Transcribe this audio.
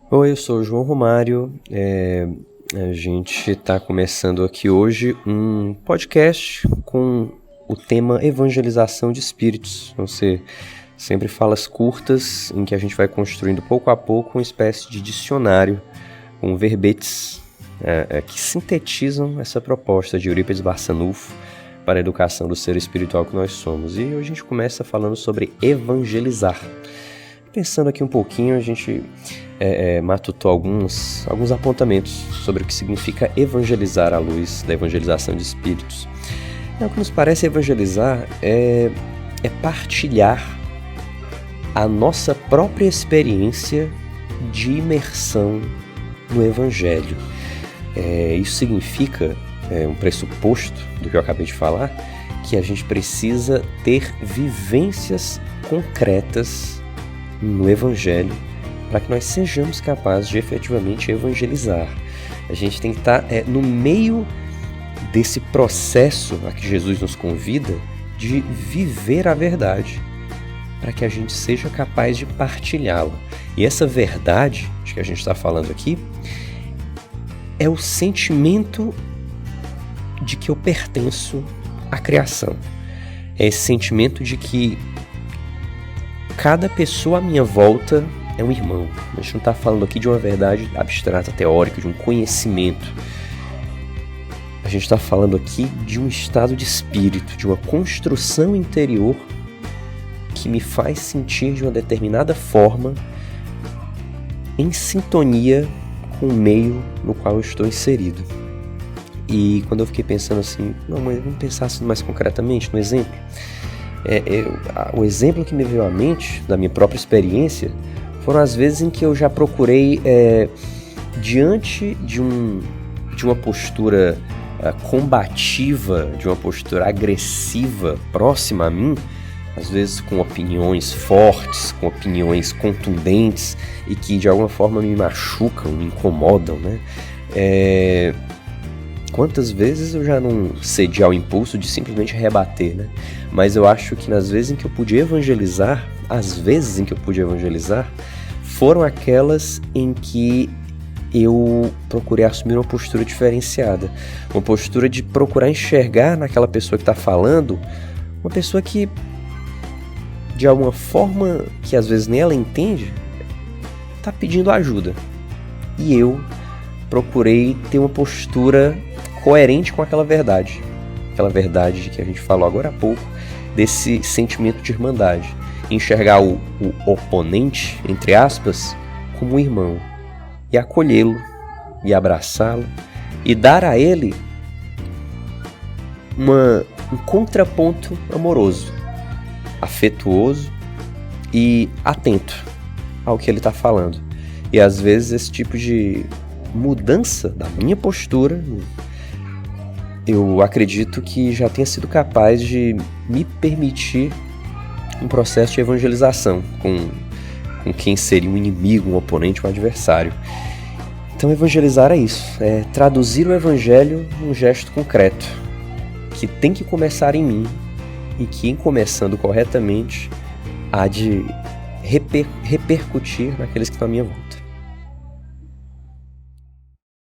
Oi, eu sou o João Romário. A gente está começando aqui hoje um podcast com o tema evangelização de espíritos. Vão ser sempre falas curtas em que a gente vai construindo pouco a pouco uma espécie de dicionário com verbetes que sintetizam essa proposta de Eurípides Barçanufo para a educação do ser espiritual que nós somos. E hoje a gente começa falando sobre evangelizar. Pensando aqui um pouquinho, a gente matutou alguns apontamentos sobre o que significa evangelizar à luz da evangelização de espíritos. O que nos parece evangelizar é partilhar a nossa própria experiência de imersão no Evangelho. Isso significa, um pressuposto do que eu acabei de falar, que a gente precisa ter vivências concretas no Evangelho para que nós sejamos capazes de efetivamente evangelizar. A gente tem que estar no meio desse processo a que Jesus nos convida de viver a verdade, para que a gente seja capaz de partilhá-la. E essa verdade de que a gente está falando aqui é o sentimento de que eu pertenço à criação. É esse sentimento de que cada pessoa à minha volta é um irmão. A gente não está falando aqui de uma verdade abstrata, teórica, de um conhecimento. A gente está falando aqui de um estado de espírito, de uma construção interior que me faz sentir de uma determinada forma em sintonia com o meio no qual eu estou inserido. E quando eu fiquei pensando assim, não, mas vamos pensar assim mais concretamente no exemplo. O exemplo que me veio à mente, da minha própria experiência, foram as vezes em que eu já procurei, diante de uma postura combativa, de uma postura agressiva próxima a mim, às vezes com opiniões fortes, com opiniões contundentes e que de alguma forma me machucam, me incomodam, né? Quantas vezes eu já não cedi ao impulso de simplesmente rebater, né? Mas eu acho que nas vezes em que eu pude evangelizar, as vezes em que eu pude evangelizar, foram aquelas em que eu procurei assumir uma postura diferenciada. Uma postura de procurar enxergar naquela pessoa que está falando, uma pessoa que, de alguma forma, que às vezes nem ela entende, está pedindo ajuda. E eu procurei ter uma postura coerente com aquela verdade de que a gente falou agora há pouco, desse sentimento de irmandade. Enxergar o oponente, entre aspas, como um irmão, e acolhê-lo, e abraçá-lo, e dar a ele um contraponto amoroso, afetuoso e atento ao que ele está falando. E às vezes esse tipo de mudança da minha postura, eu acredito que já tenha sido capaz de me permitir um processo de evangelização com quem seria um inimigo, um oponente, um adversário. Então evangelizar é isso, é traduzir o evangelho num gesto concreto, que tem que começar em mim e que, em começando corretamente, há de repercutir naqueles que estão à minha volta.